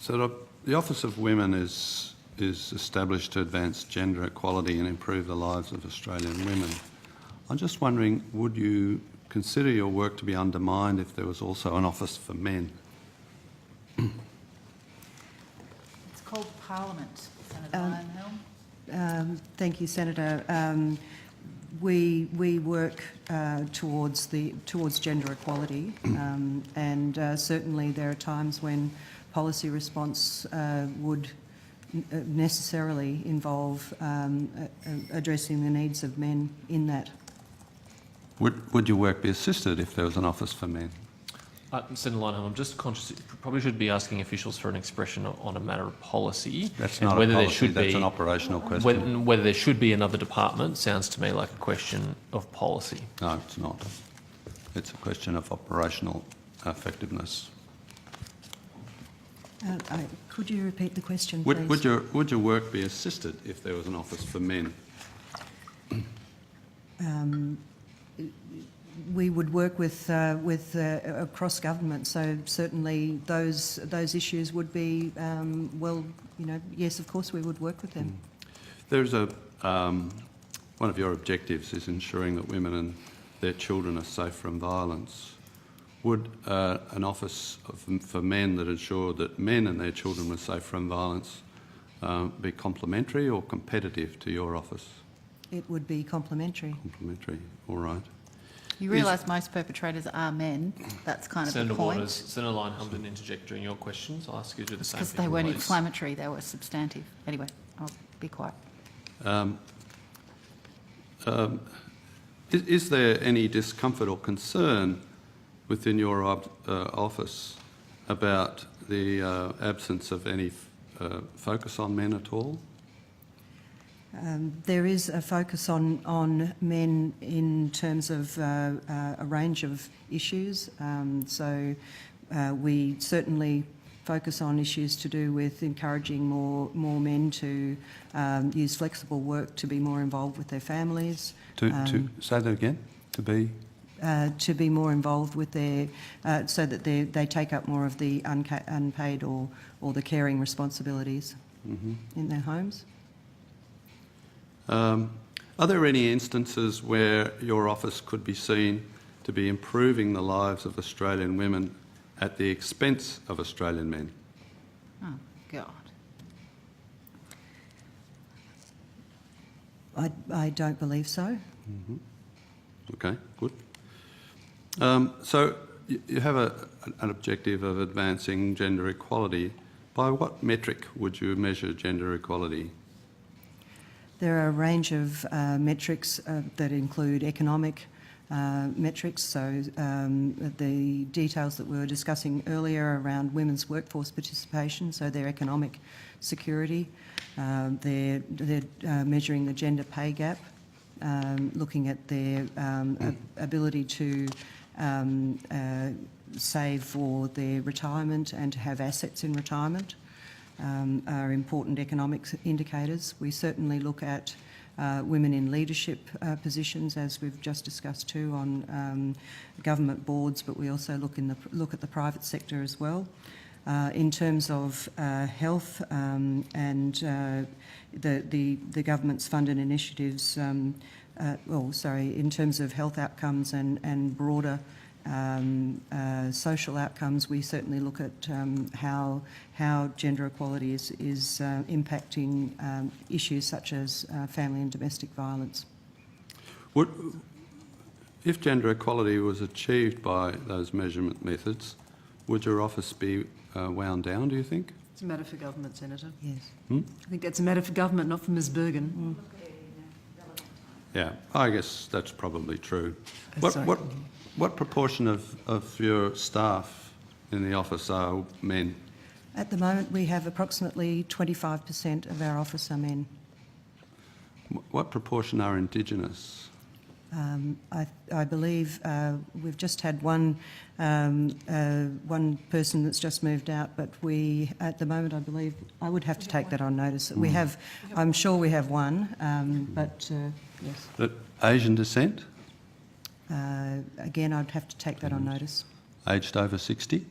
So the Office of Women is established to advance gender equality and improve the lives of Australian women. I'm just wondering, would you consider your work to be undermined if there was also an office for men? It's called Parliament, Senator Leyonhjelm. Thank you, Senator. We work towards gender equality, and certainly there are times when policy response would necessarily involve addressing the needs of men in that. Would your work be assisted if there was an office for men? Senator Leyonhjelm, I'm just conscious you probably should be asking officials for an expression on a matter of policy. That's not a policy, that's an operational question. Whether there should be another department sounds to me like a question of policy. No, it's not. It's a question of operational effectiveness. Could you repeat the question, please? Would your work be assisted if there was an office for men? We would work with across government, so certainly those issues would be yes, of course we would work with them. There's one of your objectives is ensuring that women and their children are safe from violence. Would an office for men that ensured that men and their children were safe from violence be complementary or competitive to your office? It would be complementary. Complementary, all right. You realise most perpetrators are men. That's kind of the point. Senator Leyonhjelm didn't interject during your questions. I'll ask you to do the same. Because they weren't inflammatory, they were substantive. Anyway, I'll be quiet. Is there any discomfort or concern within your office about the absence of any focus on men at all? There is a focus on men in terms of a range of issues. So we certainly focus on issues to do with encouraging more men to use flexible work, to be more involved with their families. To say that again? To be more involved with their, so that they take up more of the unpaid or the caring responsibilities in their homes. Are there any instances where your office could be seen to be improving the lives of Australian women at the expense of Australian men? Oh, God. I don't believe so. Okay, good. So you have an objective of advancing gender equality. By what metric would you measure gender equality? There are a range of metrics that include economic metrics, so the details that we were discussing earlier around women's workforce participation, so their economic security. They're measuring the gender pay gap, looking at their ability to save for their retirement and to have assets in retirement. Are important economic indicators. We certainly look at women in leadership positions, as we've just discussed too, on government boards, but we also look at the private sector as well. In terms of health and the government's funded initiatives, in terms of health outcomes and broader social outcomes, we certainly look at how gender equality is impacting issues such as family and domestic violence. If gender equality was achieved by those measurement methods, would your office be wound down, do you think? It's a matter for government, Senator. Yes. I think that's a matter for government, not for Ms Bergen. Yeah, I guess that's probably true. What proportion of your staff in the office are men? At the moment, we have approximately 25% of our office are men. What proportion are Indigenous? I believe we've just had one person that's just moved out, but we, at the moment, I believe, I would have to take that on notice. We have, I'm sure we have one, but yes. But Asian descent? Again, I'd have to take that on notice. Aged over 60?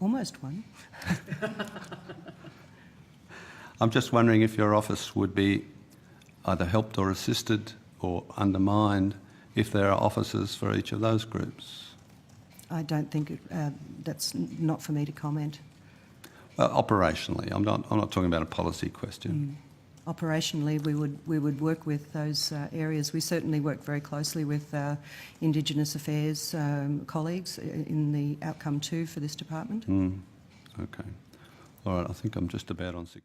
Almost one. I'm just wondering if your office would be either helped or assisted or undermined if there are officers for each of those groups. I don't think that's not for me to comment. Well, operationally, I'm not talking about a policy question. Operationally, we would work with those areas. We certainly work very closely with Indigenous Affairs colleagues in the outcome 2 for this department. Okay. All right, I think I'm just about on 6.